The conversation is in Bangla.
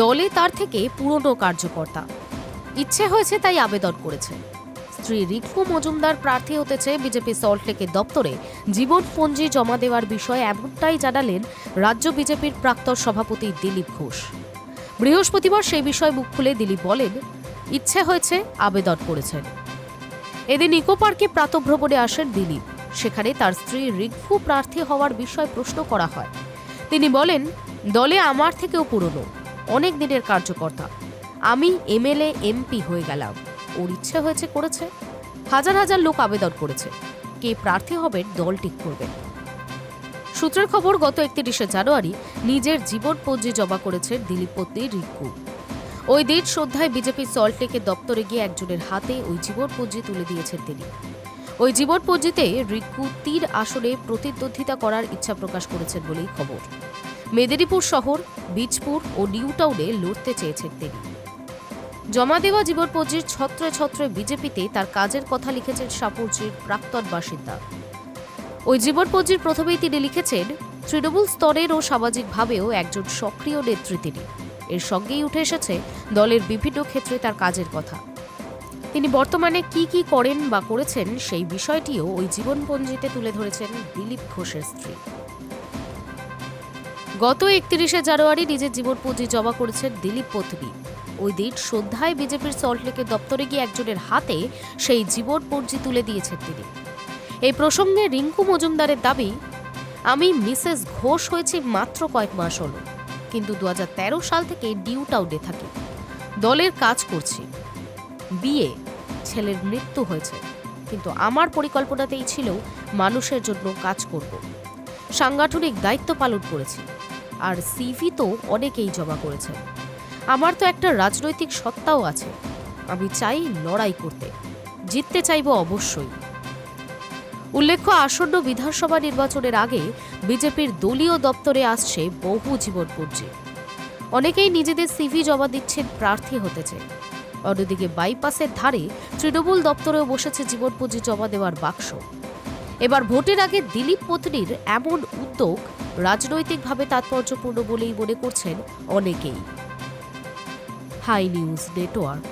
দলে তার থেকে পুরনো কার্যকর্তা, ইচ্ছে হয়েছে তাই আবেদন করেছে। স্ত্রী রিঙ্কু মজুমদার প্রার্থী হতে চেয়ে বিজেপি সল্টলেকের দপ্তরে জীবনপঞ্জি জমা দেওয়ার বিষয়ে এমনটাই জানালেন রাজ্য বিজেপির প্রাক্তন সভাপতি দিলীপ ঘোষ। বৃহস্পতিবার সেই বিষয়ে মুখ খুলে দিলীপ বলেন, ইচ্ছে হয়েছে আবেদন করেছেন। এদিন ইকো পার্কে প্রাতঃভ্রমণে আসেন দিলীপ। সেখানে তার স্ত্রী রিঙ্কু প্রার্থী হওয়ার বিষয়ে প্রশ্ন করা হয়। তিনি বলেন, দলে আমার থেকেও পুরনো, অনেক দিনের কার্যকর্তা। আমি এমএলএ এমপি হয়ে গেলাম, ওর ইচ্ছে হয়েছে করেছে। হাজার হাজার লোক আবেদন করেছে, কে প্রার্থী হবেন দল ঠিক করবে। সূত্রের খবর, গত 31শে জানুয়ারি নিজের জীবনপঞ্জি জমা করেছেন দিলীপ পত্নী রিঙ্কু। ওই দিন সন্ধ্যায় বিজেপি সল্টলেকের দপ্তরে গিয়ে একজনের হাতে ওই জীবনপঞ্জি তুলে দিয়েছেন তিনি। ওই জীবনপঞ্জিতে রিঙ্কু 3 আসনে প্রতিদ্বন্দ্বিতা করার ইচ্ছা প্রকাশ করেছেন বলেই খবর। মেদিনীপুর শহর, বীজপুর ও নিউ টাউনে লড়তে চেয়েছেন তিনি। জমা দেওয়া জীবনপঞ্জির ছত্রে ছত্রে বিজেপিতে তার কাজের কথা লিখেছেন সাপুরজির প্রাক্তন বাসিন্দা। ওই জীবনপঞ্জির প্রথমেই তিনি লিখেছেন, তৃণমূল স্তরের ও সামাজিকভাবেও একজন সক্রিয় নেত্রী তিনি। এর সঙ্গেই উঠে এসেছে দলের বিভিন্ন ক্ষেত্রে তার কাজের কথা। তিনি বর্তমানে কি কি করেন বা করেছেন সেই বিষয়টিও ওই জীবনপঞ্জিতে তুলে ধরেছেন দিলীপ ঘোষের স্ত্রী। গত 31শে জানুয়ারি নিজের জীবনপঞ্জি জমা করেছেন দিলীপ পত্নী। ওই দিন সন্ধ্যায় বিজেপির সল্টলেকের দপ্তরে গিয়ে একজনের হাতে সেই জীবনপঞ্জি তুলে দিয়েছেন তিনি। এই প্রসঙ্গে রিঙ্কু মজুমদারের দাবি, আমি মিসেস ঘোষ হয়েছি মাত্র কয়েক মাস হলো, কিন্তু 2013 সাল থেকে নিউ টাউনে থাকি, দলের কাজ করছি। বিয়ে, ছেলের মৃত্যু হয়েছে, কিন্তু আমার পরিকল্পনাতেই ছিল মানুষের জন্য কাজ করব। সাংগঠনিক দায়িত্ব পালন করেছি, আর সিভি তো অনেকেই জমা করেছেন। আমার তো একটা রাজনৈতিক সত্তাও আছে, আমি চাই লড়াই করতে, জিততে চাইব অবশ্যই। উল্লেখ্য, আসন্ন বিধানসভা নির্বাচনের আগে বিজেপির দলীয় দপ্তরে আসছে বহু জীবনপঞ্জি। অনেকেই নিজেদের সিভি জমা দিচ্ছেন প্রার্থী হতে চেয়ে। অন্যদিকে বাইপাসের ধারে তৃণমূল দপ্তরেও বসেছে জীবনপঞ্জি জমা দেওয়ার বাক্স। এবার ভোটের আগে দিলীপ পত্নীর এমন উদ্যোগ রাজনৈতিকভাবে তাৎপর্যপূর্ণ বলেই মনে করছেন অনেকেই। High News network.